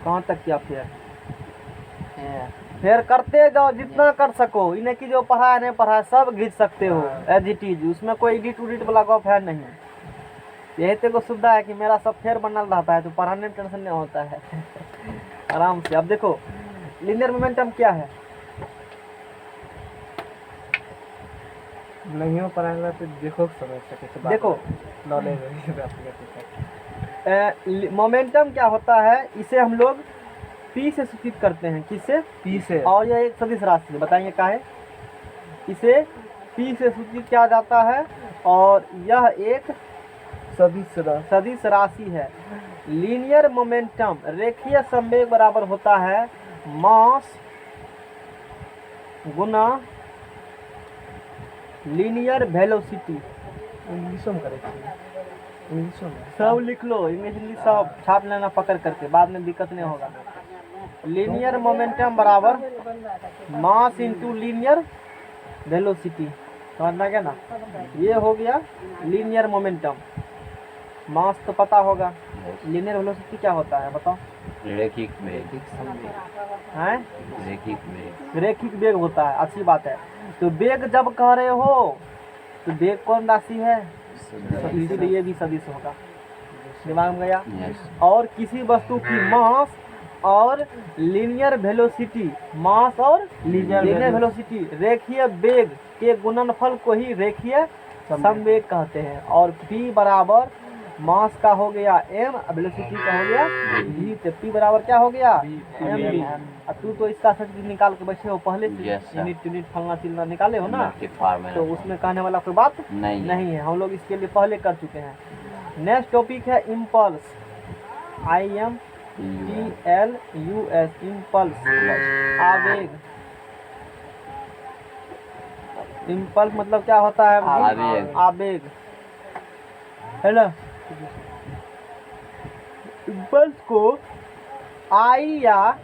कहाँ तक किया फेयर? फेयर करते जाओ जितना कर सको, इन्हें की जो पढ़ा नहीं पढ़ा सब घिंच सकते हो एज इट इज, उसमें कोई एडिट उडिट वाला गप है नहीं। यही तो सुविधा है कि मेरा सब फेयर बनल रहता है तो पढ़ाने में टेंशन नहीं होता है आराम से। अब देखो लीनियर मोमेंटम क्या है, नहीं हो पढ़ाएगा तो देखो समझ सके। देखो नॉलेज मोमेंटम क्या होता है, इसे हम लोग पी से सूचित करते हैं। किससे? पी से। और यह एक सदिश राशि है, बताइए क्या है? इसे पी से सूचित किया जाता है और यह एक सदिश राशि है। लीनियर मोमेंटम रेखीय संवेग बराबर होता है मास गुना लीनियर वेलोसिटी। इंग्लिशों में करेक्ट, इंग्लिशों में सब लिख लो, इंग्लिश सब छाप लेना पकड़ करके, बाद में दिक्कत नहीं होगा। लीनियर मोमेंटम बराबर मास इंटू लीनियर वेलोसिटी, समझना क्या ना? ये हो गया लीनियर मोमेंटम। मास तो पता होगा, लीनियर वेलोसिटी क्या होता है बताओ? रैखिक वेग हैं? रैखिक वेग होता है, अच्छी बात है। तो वेग जब कह रहे हो तो वेग कौन राशि है? इसीलिए भी सदिश होगा, दिमाग में गया। और किसी वस्तु की मास और लीनियर वेलोसिटी, मास और लीनियर वेलोसिटी रेखीय वेग के गुणनफल को ही रेखीय संवेग कहते हैं। और p बराबर मास का हो गया m, वेलोसिटी का हो गया v, तो p बराबर क्या हो गया? m। अब तू तो इसका सर्टिफिकेट निकाल के बैठे हो पहले से, यूनिट फलना चिलना निकाले हो ना, तो उसमें कहने वाला कोई बात नहीं है, हम लोग इसके लिए पहले कर चुके हैं। नेक्स्ट टॉपिक है इम्पल्स, IMPLUS, इम्पल्स आवेग। इम्पल्स मतलब क्या होता है? आवेग है ना। इम्पल्स को I या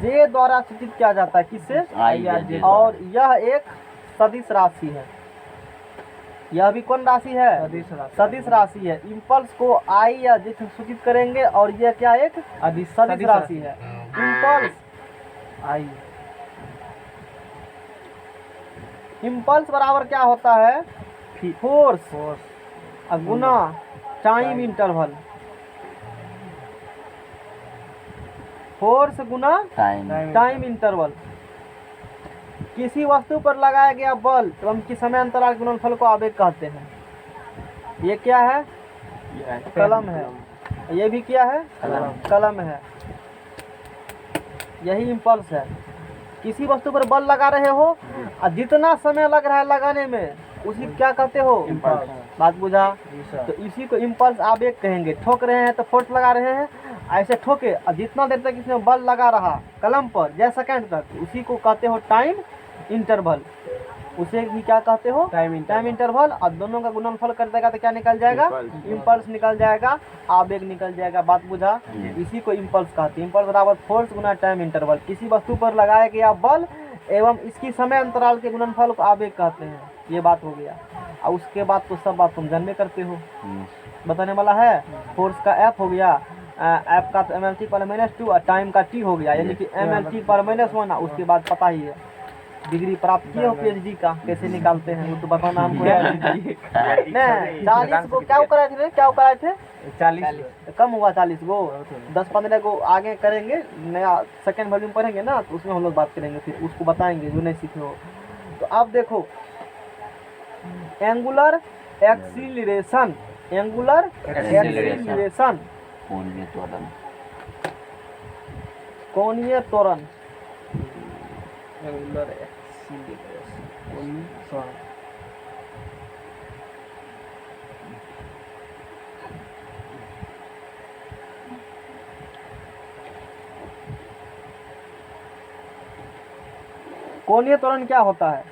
J द्वारा सूचित किया जाता है। किससे? I या J। और यह एक सदिश राशि है। यह भी कौन राशि है? सदिश राशि है। इम्पल्स को I या J से सूचित करेंगे और यह क्या एक सदिश राशि है। इम्पल्स I, इम्पल्स बराबर क्या होता है? फोर्स गुना टाइम इंटरवल। फोर्स गुना टाइम इंटरवल। किसी वस्तु पर लगाया गया बल एवं की समय अंतराल के गुणनफल को आवेग कहते हैं। ये क्या है? कलम है। ये भी क्या है? कलम है। यही इम्पल्स है। किसी वस्तु पर बल लगा रहे हो और जितना समय लग रहा है लगाने में, उसी क्या कहते हो? बात बुझा? तो इसी को इम्पल्स आवेग कहेंगे। ठोक रहे हैं तो फोर्स लगा रहे हैं, ऐसे ठोके और जितना देर तक इसमें बल लगा रहा कलम पर, जय सेकंड तक, उसी को कहते हो टाइम इंटरवल। उसे भी क्या कहते हो? Time interval. और दोनों का गुणनफल कर देगा तो क्या निकल जाएगा? इम्पल्स निकल जाएगा, आवेग निकल जाएगा। बात बुझा? इसी को इम्पल्स कहते हैं। इम्पल्स बराबर फोर्स गुना टाइम इंटरवल। किसी वस्तु पर लगाया गया बल एवं इसकी समय अंतराल के गुणनफल को आवेग कहते हैं। ये बात हो गया। और उसके बाद तो सब बात तुम जानते करते हो, बताने वाला है। फोर्स का F हो गया, F का तो MLT पर -2 और टाइम का T हो गया, यानी कि MLT पर -1। उसके बाद पता ही है, डिग्री प्राप्त किए हो PhD का, कैसे निकालते हैं वो तो बताना हमको है नहीं। 40 को क्या कराए थे? क्या कराए थे? 40 कम हुआ 40 गो, 10-15 को आगे करेंगे। नया सेकेंड वॉल्यूम पढ़ेंगे ना, तो उसमें हम लोग बात करेंगे, फिर उसको बताएंगे जो नहीं सीखे हो। तो अब देखो एंगुलर एक्सीलरेशन, एंगुलर एक्सीलरेशन, कोणीय त्वरण। कोणीय त्वरण क्या होता है?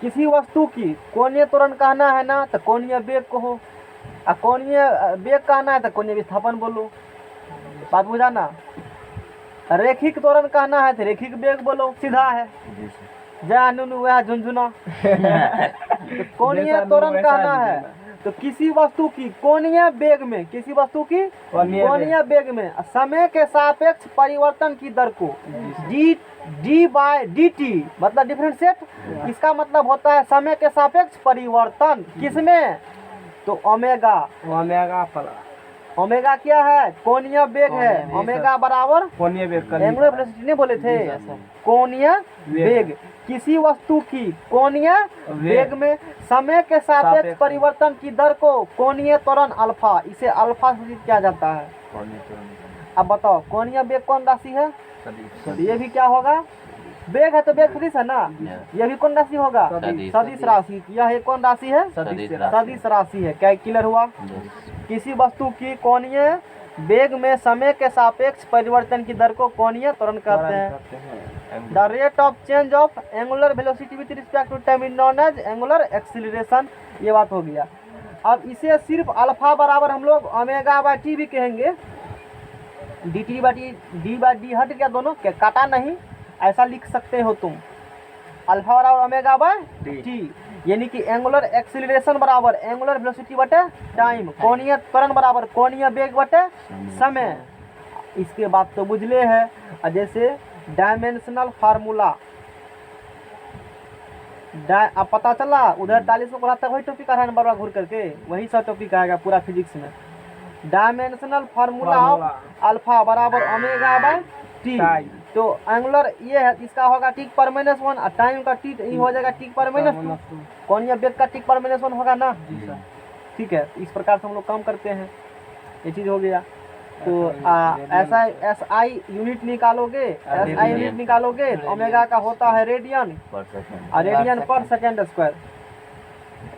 किसी वस्तु की कोणीय त्वरण कहना है ना तो कोणीय वेग कहो, और कोणीय वेग कहना है तो कोणीय विस्थापन बोलो। बात बुझा ना? रेखिक त्वरण कहना है तो रेखिक वेग बोलो, सीधा है। जी सर। जया नुनु वह झुनझुना। तो कोणीय त्वरण कहना है तो किसी वस्तु की कोणीय वेग में, किसी वस्तु की कोणीय वेग में समय के सापेक्ष परिवर्तन की दर को डी/dt मतलब डिफरेंशिएट, इसका मतलब होता है समय के सापेक्ष परिवर्तन किसमें, तो ओमेगा। ओमेगा प्लस ओमेगा क्या है, कोणीय वेग है। जी सर। ओमेगा बराबर कोणीय वेग का एंगुलर वेलोसिटी नहीं बोले थे, कोणीय वेग किसी वस्तु की कोणीय वेग में समय के सापेक्ष परिवर्तन की दर को कोणीय त्वरण अल्फा, इसे अल्फा सूचित किया जाता है। अब बताओ कोणीय वेग कौन राशि है, तो ये भी क्या होगा, वेग है तो वेग सदिश है ना, ये भी कौन राशि होगा, सदिश। सदिश राशि। यह एक कौन राशि है, सदिश सदिश राशि है। क्या क्लियर हुआ। किसी वस्तु की कोणीय वेग में समय के सापेक्ष परिवर्तन की दर को कोणीय त्वरण कहते हैं। The rate of change of angular velocity with respect to time is known as angular acceleration. ये बात हो गया। अब इसे सिर्फ अल्फा बराबर हम लोग ओमेगा बाय टी भी कहेंगे। डी बाई डी हट गया, दोनों क्या काटा नहीं, ऐसा लिख सकते हो तुम, अल्फा बराबर ओमेगा बाय टी, यानी कि एंगुलर एक्सीलरेशन बराबर एंगुलर वेलोसिटी बटे टाइम, कोणीय त्वरण बराबर कोणीय वेग बटे समय। इसके बाद तो बुझले है। और जैसे डायमेंशनल फार्मूला, अब पता चला उधर 40 को तक वही टॉपिक आ रहा है बार बार घूर करके, वही सब टॉपिक आएगा पूरा फिजिक्स में। डायमेंशनल फार्मूला ऑफ अल्फा बराबर ओमेगा बाय टी। तो एंगुलर ये है, इसका होगा टी पर माइनस 1 और टाइम का टी ये हो जाएगा टी पर माइनस 2, कोणीय वेग का टी पर माइनस 1 होगा ना। ठीक है, इस प्रकार से हम लोग काम करते हैं। ये चीज हो गया। तो ऐसा एस आई यूनिट निकालोगे, एस आई यूनिट निकालोगे तो ओमेगा का होता है रेडियन और रेडियन पर सेकेंड स्क्वायर,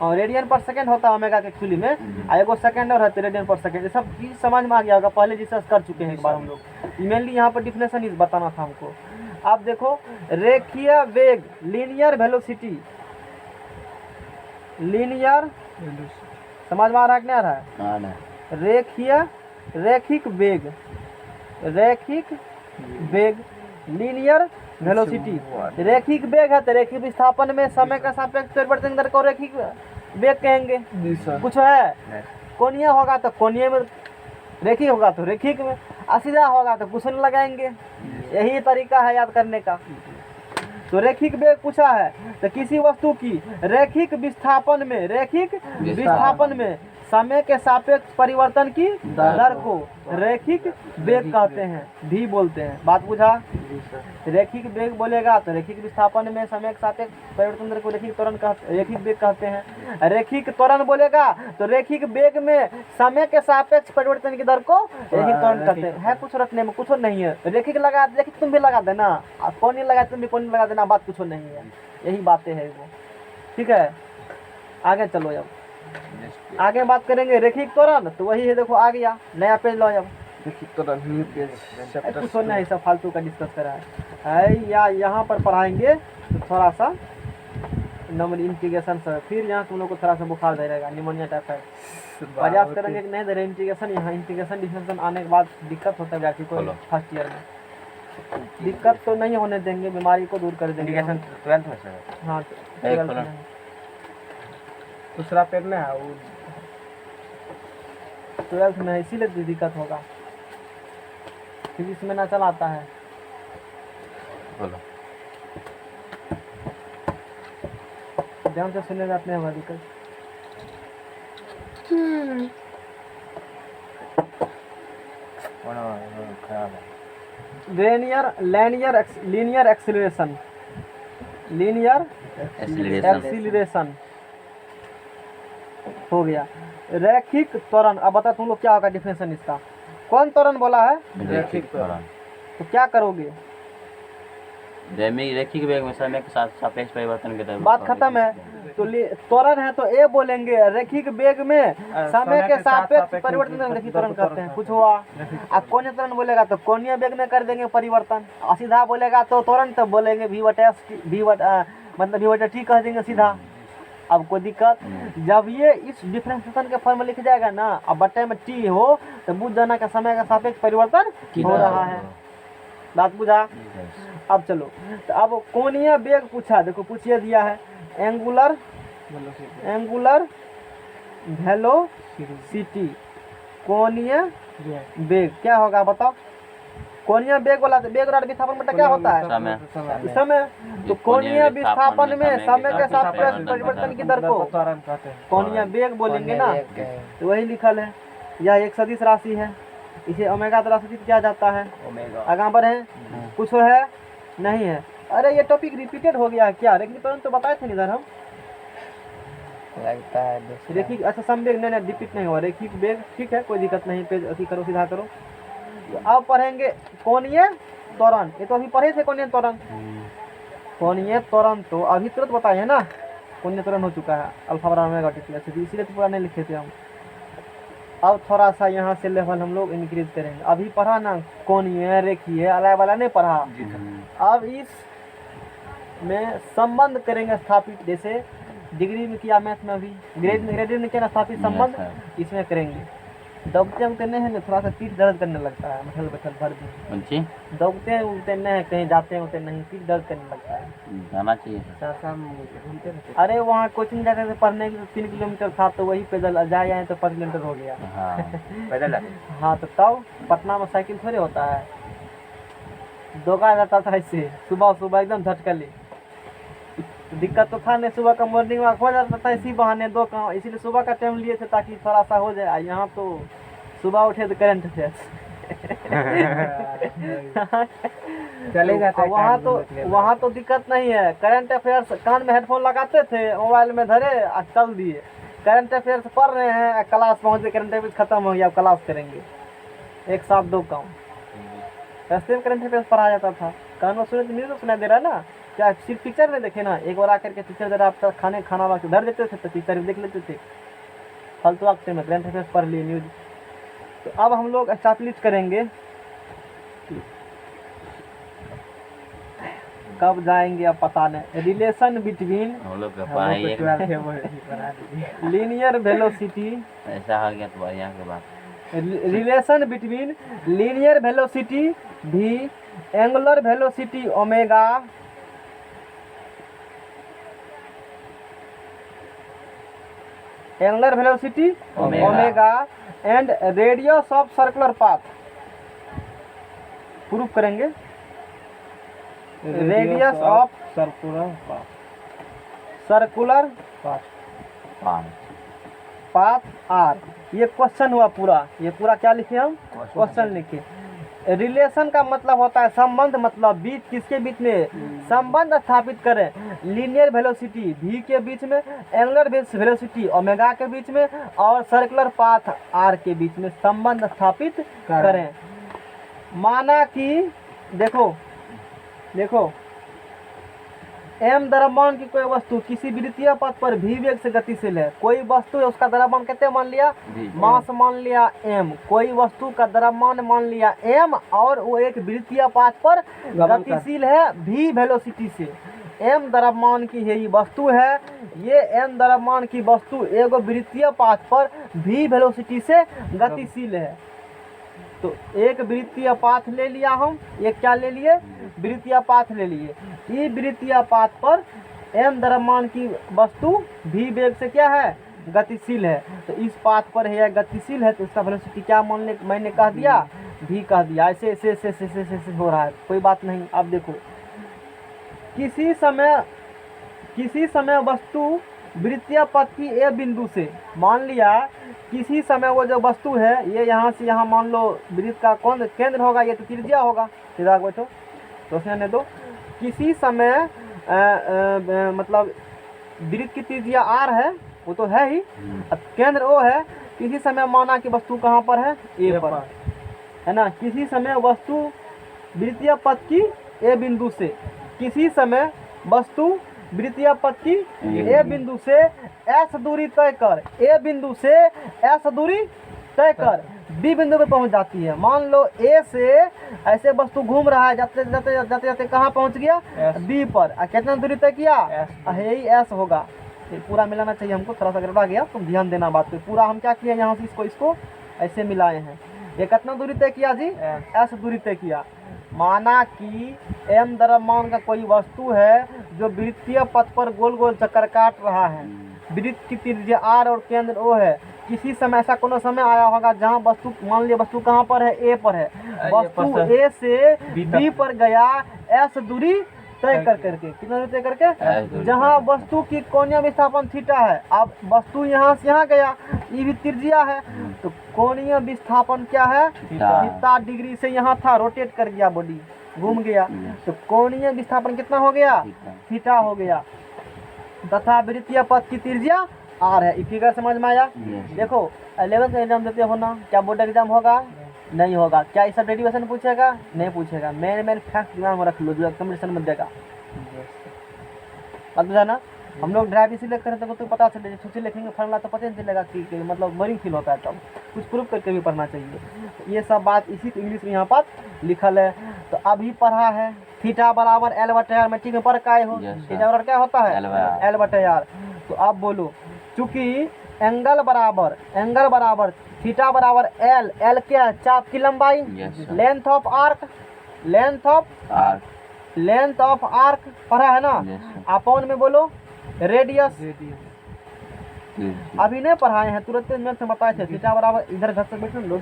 और रेडियन पर सेकेंड होता है ओमेगा के एक्चुअली में, और एगो सेकेंड और है रेडियन पर सेकेंड। ये सब चीज समझ में आ गया होगा, पहले डिस्कस कर चुके हैं एक बार हम लोग। मेनली यहाँ पर डिफिनेशन इस बताना था हमको। अब देखो रेखीय वेग, लीनियर वेलोसिटी, लीनियर समझ में आ रहा है कि नहीं आ रहा है, रेखीय रैखिक वेग, रैखिक वेग लीनियर वेलोसिटी। रैखिक वेग है तो रैखिक विस्थापन में समय का सापेक्ष परिवर्तन दर को रैखिक वेग कहेंगे। कुछ है कोणीय होगा तो कोणीय में, रैखिक होगा तो रैखिक में, असीधा होगा तो कुछ नहीं लगाएंगे। यही तरीका है याद करने का। तो रैखिक वेग पूछा है तो किसी वस्तु की रैखिक विस्थापन में, रैखिक विस्थापन में समय के सापेक्ष परिवर्तन की दर को रैखिक वेग कहते हैं, भी बोलते हैं। बात बुझा। रैखिक वेग बोलेगा तो रैखिक विस्थापन में समय के सापेक्ष परिवर्तन दर को रैखिक त्वरण कहते, रैखिक वेग कहते हैं। रैखिक त्वरण बोलेगा तो रैखिक वेग में समय के सापेक्ष परिवर्तन की दर को रैखिक त्वरण कहते हैं। है कुछ रटने में, कुछ नहीं है। रैखिक लगा, रैखिक तुम भी लगा देना, कौन नहीं लगा तुम भी कौन लगा देना, बात कुछ नहीं है। यही बातें है वो। ठीक है, आगे चलो। अब आगे बात करेंगे रैखिक त्वरण, तो वही है, देखो आ गया नया पेज लो। अब रैखिक त्वरण न्यू पेज चैप्टर कुछ नहीं, सब फालतू का डिस्कस करा है। या यहाँ पर पढ़ाएंगे तो थोड़ा सा नंबर इंटीग्रेशन से, फिर यहाँ तुम लोग को थोड़ा सा बुखार दे रहेगा, निमोनिया टाइफाइड। प्रयास करेंगे कि नहीं दे रहे इंटीग्रेशन। यहाँ इंटीग्रेशन डिफिनेशन आने के बाद दिक्कत होता है व्यक्ति को फर्स्ट ईयर में। दिक्कत तो नहीं होने देंगे, बीमारी को दूर कर देंगे। 12th में सर। हाँ, दूसरा पेज में है वो 12th में है, इसीलिए दिक्कत होगा। फिजिक्स में ना चलाता है। बोलो। ध्यान से सुने जाते हैं, दिक्कत। खराब है। लीनियर एक्सीलरेशन, लीनियर एक्सीलरेशन हो गया। रैखिक त्वरण, अब बता तुम लोग क्या होगा डिफिनेशन इसका। कौन त्वरण बोला है, रैखिक त्वरण। तो क्या करोगे, रैखिक वेग में समय के साथ सापेक्ष परिवर्तन के दर। बात खत्म है। तो त्वरण है तो ए बोलेंगे, रैखिक वेग में समय के सापेक्ष परिवर्तन रैखिक त्वरण करते हैं। कुछ हुआ। अब कोणीय त्वरण बोलेगा तो कोणीय वेग में कर देंगे परिवर्तन। असीधा बोलेगा तो त्वरण तो बोलेंगे v बटा टी कह देंगे सीधा। अब कोई दिक्कत, जब ये इस डिफरेंशिएशन के फॉर्म में लिख जाएगा ना, अब बटे में टी हो तो बुझ जाना का समय का सापेक्ष परिवर्तन हो रहा है। बात बुझा। Yes. अब चलो, तो अब कोणीय वेग पूछा, देखो पूछिए दिया है एंगुलर वेलोसिटी, कोणीय वेग क्या होगा बताओ। कोणीय वेग वाला वेग और विस्थापन बटा क्या होता है समय। समय। तो कोणीय विस्थापन में समय के सापेक्ष परिवर्तन की दर को त्वरण कहते हैं। कोणीय वेग बोलेंगे ना, तो वही लिखल है। यह एक सदिश राशि है, इसे ओमेगा द्वारा सूचित किया जाता है। आगे बढ़े, कुछ है नहीं है। अरे ये टॉपिक रिपीटेड हो गया है क्या, रेखिक त्वरण तो बताए थे ना इधर हम, लगता है रेखिक अच्छा संवेग नहीं रिपीट नहीं हुआ, रेखिक वेग ठीक है, कोई दिक्कत नहीं, पेज अथी करो सीधा करो। तो अब पढ़ेंगे कोणीय त्वरण, ये तो अभी पढ़े थे कोणीय त्वरण। कोणीय त्वरण तो अभी तुरंत बताए है ना, कोणीय त्वरण हो चुका है अल्फा बराबर ओमेगा टी प्लस, इसीलिए तो पूरा नहीं लिखे थे हम। अब थोड़ा सा यहाँ से लेवल हम लोग इंक्रीज करेंगे। अभी पढ़ा ना कोणीय रेखीय अलग वाला नहीं पढ़ा, अब इस में संबंध करेंगे स्थापित, जैसे डिग्री में किया मैथ में, अभी ग्रेड में क्या स्थापित संबंध Yes, इसमें करेंगे। दबते उगते नहीं है ना, थोड़ा सा पीठ दर्द करने लगता है, बैठल भर दिन मुंशी दबते उगते नहीं है, कहीं जाते उगते नहीं, पीठ दर्द करने लगता है। जाना चाहिए। घूमते रहते। अरे वहाँ कोचिंग जाते थे पढ़ने के लिए, 3 किलोमीटर था, तो वही पैदल जाए आए तो 5 किलोमीटर हो गया। हाँ पैदल हाँ तो तब पटना में साइकिल थोड़े होता है, दौड़ा जाता था ऐसे सुबह सुबह एकदम झटकली। दिक्कत तो था नहीं, सुबह का मॉर्निंग वॉक हो जाता था इसी बहाने 2 काम, इसीलिए सुबह का टाइम लिए थे ताकि थोड़ा सा हो जाए। यहाँ तो सुबह उठे तो करंट अफेयर्स चले जाते हैं वहाँ तो दिक्कत नहीं है, करंट अफेयर्स कान में हेडफोन लगाते थे, मोबाइल में धरे और चल दिए। करंट अफेयर्स पढ़ रहे हैं, क्लास पहुँचे, करंट अफेयर्स खत्म हो गया, अब क्लास करेंगे, एक साथ 2 काम। रास्ते में करंट अफेयर्स पढ़ाया जाता था, कान में सुने तो नहीं तो सुनाई दे रहा ना, क्या सिर्फ पिक्चर में देखे ना, एक बार आकर के टीचर जरा आपका खाना वाला धर देते थे तो पिक्चर देख लेते थे, फालतू वक्त में करंट अफेयर्स पढ़ लिए न्यूज। तो अब हम लोग एस्टैब्लिश करेंगे, कब जाएंगे अब पता नहीं, रिलेशन बिटवीन हम लोग का पढ़ाई लीनियर वेलोसिटी, ऐसा हो गया तो बढ़िया के बात। रिलेशन बिटवीन लीनियर वेलोसिटी भी angular velocity omega omega and radius of circular path prove करेंगे। Radius of circular path R, ये क्वेश्चन हुआ पूरा, ये पूरा क्या लिखे हम, क्वेश्चन लिखे। रिलेशन का मतलब होता है संबंध, मतलब बीच किसके बीच में संबंध स्थापित करें, लीनियर वेलोसिटी v के बीच में, एंगुलर वेलोसिटी ओमेगा के बीच में, और सर्कुलर पाथ r के बीच में संबंध स्थापित करें। माना कि देखो m द्रव्यमान की कोई वस्तु किसी वृत्तीय पथ पर v वेग से गतिशील है। कोई वस्तु है, उसका द्रव्यमान कितने मान लिया, मास मान लिया m, कोई वस्तु का द्रव्यमान मान लिया m, और वो एक वृत्तीय पथ पर गतिशील है v वेलोसिटी से। m द्रव्यमान की यही वस्तु है, ये m द्रव्यमान की वस्तु एक वृत्तीय पथ पर v वेलोसिटी से गतिशील है। तो एक वृत्तीय पाथ ले लिया हम, एक क्या ले लिए, वृत्तीय पाथ ले लिए। ई वृत्तीय पाथ पर m द्रव्यमान की वस्तु v वेग से क्या है, गतिशील है। तो इस पाथ पर है गतिशील है, तो इसका वेलोसिटी क्या मैंने कह दिया, v कह दिया। ऐसे ऐसे ऐसे ऐसे ऐसे ऐसे हो रहा है, कोई बात नहीं। अब देखो किसी समय वस्तु वृत्तीय पथ की ए बिंदु से, मान लिया किसी समय वो जो वस्तु है ये यहाँ से यहाँ, मान लो वृत्त का कौन केंद्र होगा, ये तो त्रिज्या होगा, सीधा बैठो सोचने दो। किसी समय मतलब वृत्त की त्रिज्या r है, वो तो है ही, अब केंद्र O है। किसी समय माना कि वस्तु कहाँ पर है, ए पर, है ना। किसी समय वस्तु वृत्तीय पथ की ए बिंदु से, किसी समय वस्तु वृत्तीय पथ की ए बिंदु से s दूरी तय कर, ए बिंदु से s दूरी तय कर बी बिंदु पर पहुंच जाती है। मान लो ए से ऐसे वस्तु घूम रहा है, जाते जाते कहाँ पहुंच गया, बी पर, कितना दूरी तय किया, यही s होगा। ये पूरा मिलाना चाहिए हमको, थोड़ा सा गड़बड़ा गया, तुम ध्यान देना बात पे। पूरा हम क्या किए, यहाँ से इसको ऐसे मिलाए हैं। ये कितना दूरी तय किया जी, s दूरी तय किया। माना कि m द्रव्यमान का कोई वस्तु है जो वृत्तीय पथ पर गोल गोल चक्कर काट रहा है। वृत्त की त्रिज्या r और केंद्र O है। किसी समय ऐसा कोनो समय आया होगा जहां वस्तु, मान लिया वस्तु कहाँ पर है, A पर है, वस्तु A से B पर गया S दूरी तय कर करके, कितना दूरी तय करके, जहां वस्तु की कोणीय विस्थापन थीटा है। अब वस्तु यहाँ से यहाँ गया, ये भी त्रिज्या है, तो कोणीय विस्थापन क्या है, थीटा डिग्री से यहाँ था, रोटेट कर गया, बॉडी घूम गया, तो कोणीय विस्थापन कितना हो गया, थीटा हो गया, तथा वृत्तीय पथ की त्रिज्या r है। फिगर समझ में आया। देखो 11th का एग्जाम देते हो ना, क्या बोर्ड एग्जाम होगा, नहीं होगा। क्या इस सब डेरिवेशन पूछेगा, नहीं पूछेगा। मेन फैक्ट दिमाग में रख लो जो कंपटीशन में देगा। बात बुझा ना। हम लोग ड्राइव इसीलिए करते हैं तो पता चले, सोचे लिखेंगे फॉर्मूला तो पता नहीं चलेगा कि मतलब बोरिंग फील होता है, तब कुछ प्रूव करके भी पढ़ना चाहिए। ये सब बात इसी इंग्लिश में यहाँ पर लिखल है। तो अभी पढ़ा है थीटा बराबर एल बटे आर, मैट्रिक में पढ़ का हो, थीटा बराबर क्या होता है, एल बटे आर। तो आप बोलो, चूंकि एंगल बराबर थीटा बराबर एल, एल क्या है, चाप की लंबाई, length of arc, length of arc पढ़ा है ना, अपॉन में बोलो रेडियस। अभी नहीं पढ़ाए हैं, तुरंत मैथ में बताए थे। थीटा बराबर इधर घर से बैठे लोग,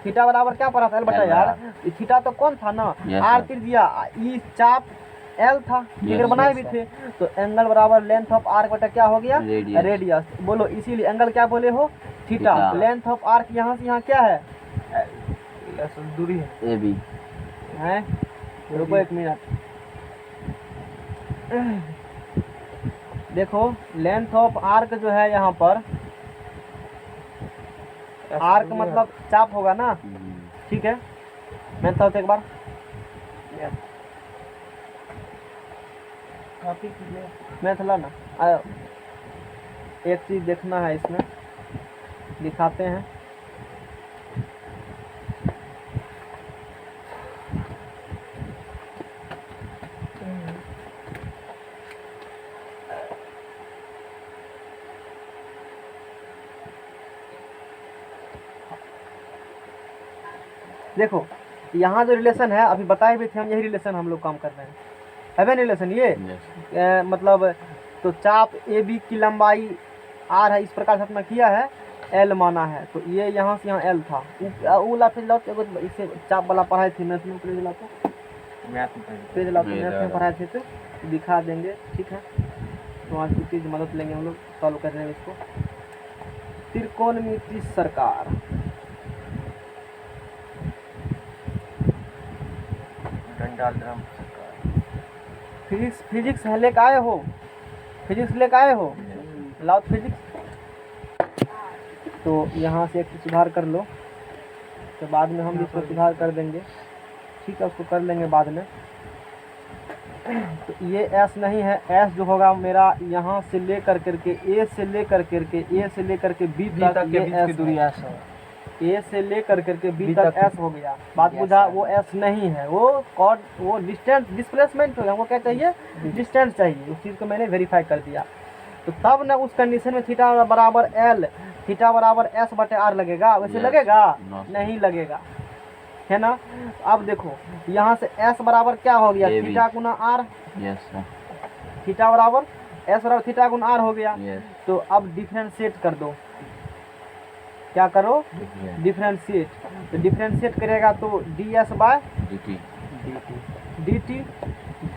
थीटा बराबर क्या पढ़ा था, एल बटा यार। थीटा तो कौन था ना, आर त्रिज्या, ई चाप एल था, फिगर बनाए भी थे। तो एंगल बराबर लेंथ ऑफ आर्क बटा क्या हो गया, रेडियस। बोलो इसीलिए एंगल क्या बोले हो, थीटा। लेंथ ऑफ आर्क यहाँ से यहाँ क्या है, दूरी है, ए बी है। रुको एक मिनट, देखो लेंथ ऑफ आर्क जो है यहाँ पर, आर्क मतलब चाप होगा ना, ठीक है। मैं तो एक बार कॉपी कीजिए, मैथ ला ना, एक चीज देखना है इसमें, दिखाते हैं। देखो यहाँ जो रिलेशन है अभी बताए भी थे हम, यही रिलेशन हम लोग काम कर रहे हैं, है ना रिलेशन ये। मतलब तो चाप ए बी की लंबाई आर है, इस प्रकार से अपना किया है, एल माना है। तो ये यहाँ से यहाँ एल था, उला पेज लाओ, इससे चाप वाला पढ़ाई थी मैथ में, पेज लाओ पेज लाओ, मैथ में पढ़ाए थे तो दिखा देंगे, ठीक है। तो आज की चीज़ मदद लेंगे हम लोग सॉल्व करने में इसको। त्रिकोणमिति सरकार, फिजिक्स लेके आए हो, फिजिक्स लेके आए हो, लाओ फिजिक्स। तो यहाँ से एक सुधार कर लो, तो बाद में हम इसको सुधार कर देंगे, ठीक है, उसको कर लेंगे बाद में। तो ये एस नहीं है, एस जो होगा मेरा यहाँ से ले कर करके ए से ले कर करके बी तक, ये एस दूरी है, ए से ले कर करके बी तक एस हो गया। बात बुझा, वो एस नहीं है, वो डिस्टेंस डिस्प्लेसमेंट हो गया। हमको क्या चाहिए, डिस्टेंस चाहिए, उस चीज़ को मैंने वेरीफाई कर दिया। तो तब ना उस कंडीशन में थीटा बराबर एल, थीटा बराबर एस बटे आर लगेगा, वैसे लगेगा नहीं लगेगा, है ना। अब देखो यहाँ से एस बराबर क्या हो गया, थीटा गुना आर, थीटा बराबर एस बराबर थीटा गुना आर हो गया। तो अब डिफरेंशिएट कर दो, क्या करो, डिफरेंशिएट। तो डिफरेंशिएट करेगा तो D S by D T.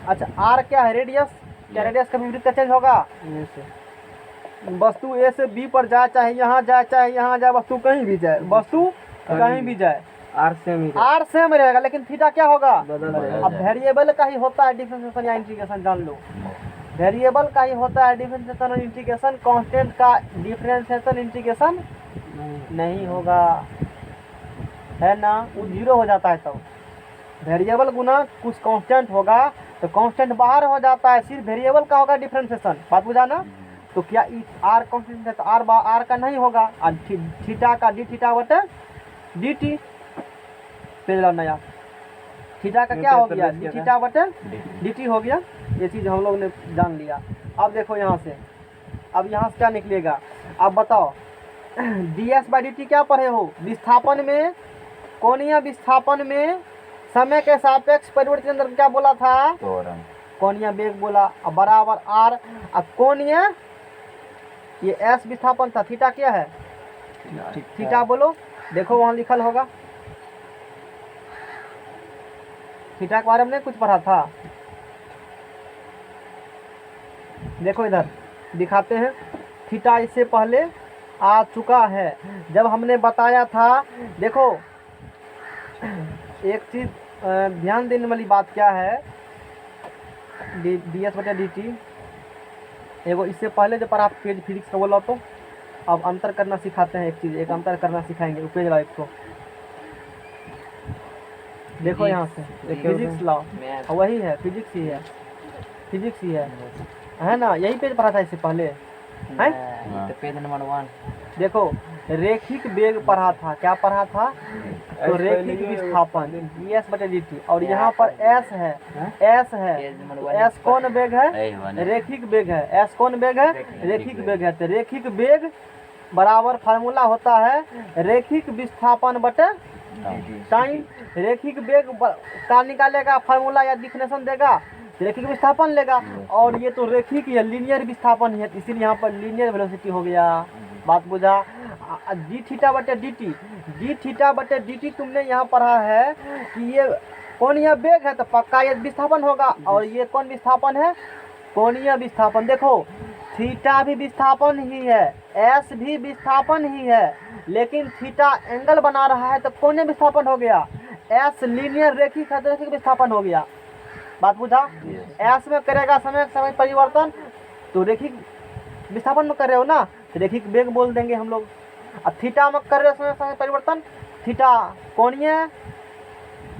अच्छा आर क्या है, रेडियस, क्या रेडियस का विपरीत का चेंज होगा, वस्तु ए से बी पर जाए, चाहे यहाँ जाए चाहे यहाँ जाए, वस्तु कहीं भी जाए, वस्तु कहीं भी जाए, आर सेम रहेगा, लेकिन थीटा क्या होगा, अब वेरिएबल का ही होता है डिफरेंशिएशन या इंटीग्रेशन, जान लो वेरिएबल का ही होता है डिफरेंशिएशन और इंटीग्रेशन, कांस्टेंट का डिफरेंशिएशन इंटीग्रेशन नहीं होगा, है ना, वो जीरो हो जाता है। तब वेरिएबल गुना कुछ कांस्टेंट होगा तो कांस्टेंट बाहर हो जाता है, सिर्फ वेरिएबल का होगा डिफरेंशिएशन, बात बुझा ना। तो क्या आर कांस्टेंट है तो आर का नहीं होगा, और थीटा का डी थीटा बटे डी टी, पेज ला नया, थीटा का क्या हो गया, डी थीटा बटे डी टी हो गया। ये चीज़ हम लोग ने जान लिया। अब देखो यहाँ से, अब यहाँ से क्या निकलेगा, अब बताओ D S by D T क्या पढ़े हो, विस्थापन में, कोणीय विस्थापन में समय के सापेक्ष परिवर्तन के अंदर क्या बोला था? त्वरण कोणीय वेग बोला। अब बराबर आर। अब कोणीय ये एस विस्थापन था, थीटा क्या है? थीटा बोलो, देखो वहां लिखल होगा। थीटा के बारे में नहीं कुछ पढ़ा था? देखो इधर दिखाते हैं, थीटा इससे पहले आ चुका है। जब हमने बताया था, देखो एक चीज ध्यान देने वाली बात क्या है, डी एस बटा डी टी, एगो इससे पहले जो पढ़ा पेज फिजिक्स का बोला, तो अब अंतर करना सिखाते हैं। एक चीज, एक अंतर करना सिखाएंगे, पेज लाओ एक को, देखो यहाँ से फिजिक्स लाओ, वही है, फिजिक्स ही है, फिजिक्स ही है ना? यही पेज पढ़ा था इससे पहले, है? तो पेज नंबर 1 देखो रेखिक वेग पढ़ा था, क्या पढ़ा था? तो रेखिक विस्थापन डी एस बटे डी टी, और यहाँ पर एस है, एस है, तो एस कौन वेग है? रेखिक वेग है। एस कौन वेग है? रेखिक वेग है। तो रेखिक वेग बराबर फार्मूला होता है रेखिक विस्थापन बटे टाइम। रेखिक वेग का निकालेगा फार्मूला या डिफिनेशन देगा, रेखिक विस्थापन लेगा, और ये तो रेखिक या लीनियर विस्थापन है, इसीलिए यहाँ पर लीनियर वेलोसिटी हो गया। बात बुझा? डी थीटा बटे डी टी, डी थीटा बटे डी टी तुमने यहाँ पढ़ा है कि ये कोणीय वेग है, तो पक्का ये विस्थापन होगा। और ये कौन विस्थापन है? कोणीय विस्थापन। देखो थीटा भी विस्थापन ही है, एस भी विस्थापन ही है, लेकिन थीटा एंगल बना रहा है तो कोणीय विस्थापन हो गया। एस लीनियर रेखिक है तो रेखिक विस्थापन हो गया। बात बुझा? एस में करेगा समय परिवर्तन, तो रेखिक विस्थापन में कर रहे हो ना, तो रेखिक वेग बोल देंगे हम लोग। अब थीटा में कर रहे हो समय परिवर्तन, थीटा कोणीय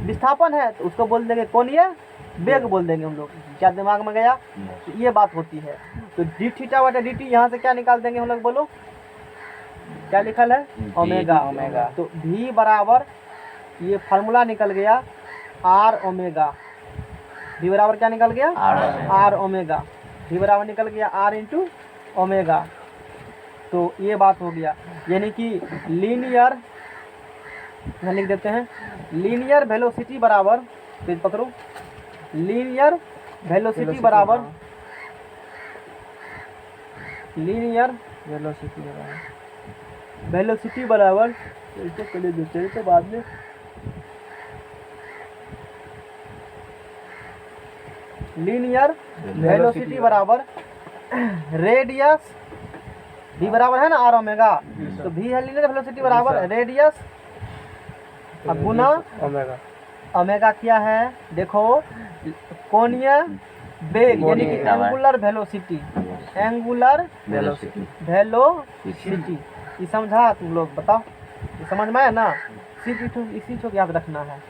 विस्थापन है तो उसको बोल देंगे कोणीय वेग बोल देंगे हम लोग। क्या दिमाग में गया? तो ये बात होती है। तो डी थीटा बटा डी टी यहाँ से क्या निकाल देंगे हम लोग, बोलो क्या लिखल है? ओमेगा। ओमेगा। तो भी बराबर ये फार्मूला निकल गया आर ओमेगा। भी बराबर क्या निकल गया? R omega. भी बराबर निकल गया आर इंटू ओमेगा। तो ये बात हो गया, यानी कि लीनियर, यहाँ लिख देते हैं, लीनियर वेलोसिटी बराबर, पेज पकड़ो, लीनियर वेलोसिटी बराबर, लीनियर वेलोसिटी बराबर, इसको पहले देते हैं तो बाद में, लीनियर वेलोसिटी बराबर रेडियस, भी बराबर है ना आर ओमेगा, तो भी है लीनियर वेलोसिटी बराबर रेडियस अब गुना ओमेगा। ओमेगा क्या है? देखो कोणीय वेग यानी कि एंगुलर वेलोसिटी, एंगुलर वेलोसिटी, ये समझा तुम लोग? बताओ, ये समझ में है ना? इसी को याद रखना है।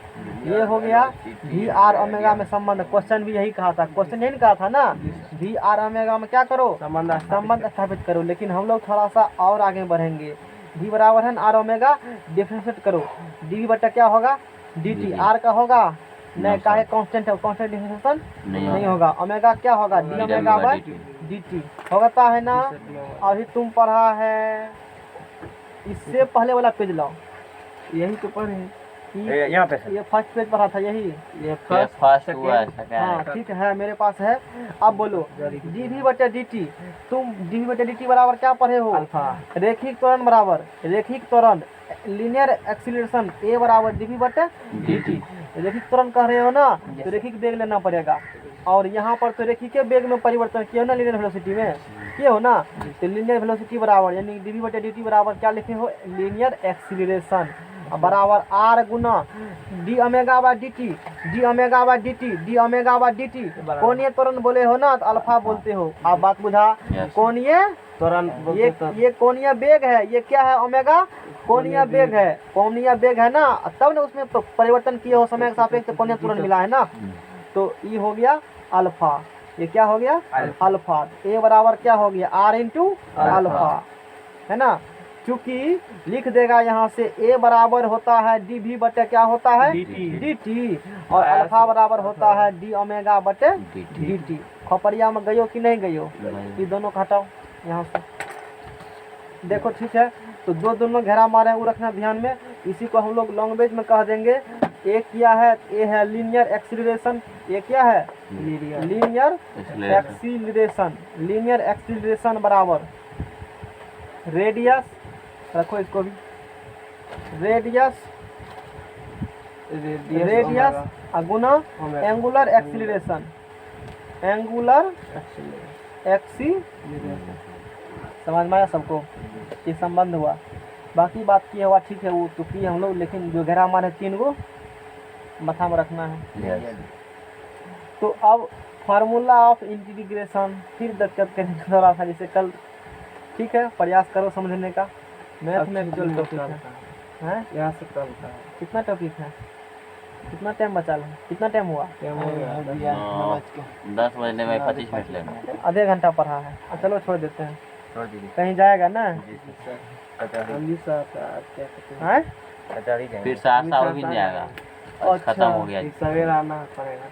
ये हो गया भी आर ओमेगा में संबंध। क्वेश्चन भी यही कहा था, क्वेश्चन यही कहा था ना, भी आर ओमेगा में क्या करो? संबंध स्थापित करो। लेकिन हम लोग थोड़ा सा और आगे बढ़ेंगे। भी बराबर है आर ओमेगा, डिफरेंशिएट करो, डी बटा क्या होगा? D T. आर का होगा नहीं, का है कांस्टेंट है, कांस्टेंट डिफरेंशिएशन नहीं होगा। ओमेगा क्या होगा? D omega by D T होता है ना। अभी तुम पढ़ा है, इससे पहले वाला पेज लाओ, यही तो पढ़े यहाँ पे ये फर्स्ट पेज पढ़ा था, यही ये फर्स्ट हुआ है, सेकंड हाँ ठीक है, मेरे पास है। अब बोलो डी वी बटे डी टी, तुम डी वी बटे डी टी बराबर क्या पढ़े हो? अल्फा। रेखिक त्वरण बराबर रेखिक त्वरण, लीनियर एक्सीलरेशन ए बराबर डी वी बटे डी टी। रेखिक त्वरण कह रहे हो ना, तो रेखिक वेग लेना पड़ेगा। और यहाँ पर तो रेखिक वेग में परिवर्तन किए हो ना, लीनियर वेलोसिटी में किए हो ना, तो लीनियर वेलोसिटी बराबर यानी डी वी बटे डी टी बराबर क्या लिखे हो? लीनियर एक्सीलरेशन बराबर आर गुना D omega by D T, D omega by D T, D omega by D T. कोणीय त्वरण बोले हो ना, तो अल्फा बोलते हो। आप बात बुझा? कोणीय त्वरण ये कोणीय वेग है, ये क्या है? ओमेगा कोणीय वेग है, कोणीय वेग है ना, तब ना उसमें परिवर्तन किए हो समय के सापेक्ष कोणीय त्वरण मिला है ना। तो ये हो गया अल्फा, ये क्या हो गया? अल्फा। ए बराबर क्या हो गया? आर इंटू अल्फा, है ना। चूंकि लिख देगा यहाँ से ए बराबर होता है डी भी बटे क्या होता है? D T. और अल्फा बराबर होता है डी ओमेगा बटे डी टी। खोपड़िया में गयो कि नहीं गयो? ये दोनों को हटाओ यहाँ से, देखो ठीक है। तो दोनों घेरा मारे वो रखना ध्यान में। इसी को हम लोग लैंग्वेज में कह देंगे एक क्या है, ये है लीनियर एक्सीलरेशन, ये क्या है लीनियर एक्सीलरेशन। लीनियर एक्सीलरेशन बराबर रेडियस, रखो इसको भी, रेडियस गुना एंगुलर एक्सीलरेशन, एंगुलर एक्सीलरेशन। समझ में आया सबको, ये संबंध हुआ। बाकी बात की हुआ ठीक है, वो तो की हम लोग, लेकिन जो घेरा हमारे 3 गो माथा में रखना है। तो अब फार्मूला ऑफ इंटीग्रेशन फिर दिक्कत करेंगे थोड़ा सा, जैसे कल। ठीक है, प्रयास करो समझने का। मैथ में एक्चुअल टॉपिक है, यहाँ से कल था। कितना टॉपिक है, कितना टाइम बचा है, कितना टाइम हुआ? 10 बजने में 25 मिनट लेना। आधे घंटा पढ़ा है। चलो छोड़ देते हैं, छोड़ दीजिए। कहीं जाएगा ना? हैं? फिर 7 साल भी नहीं जाएगा, खत्म हो गया। सवेरा आना पड़ेगा।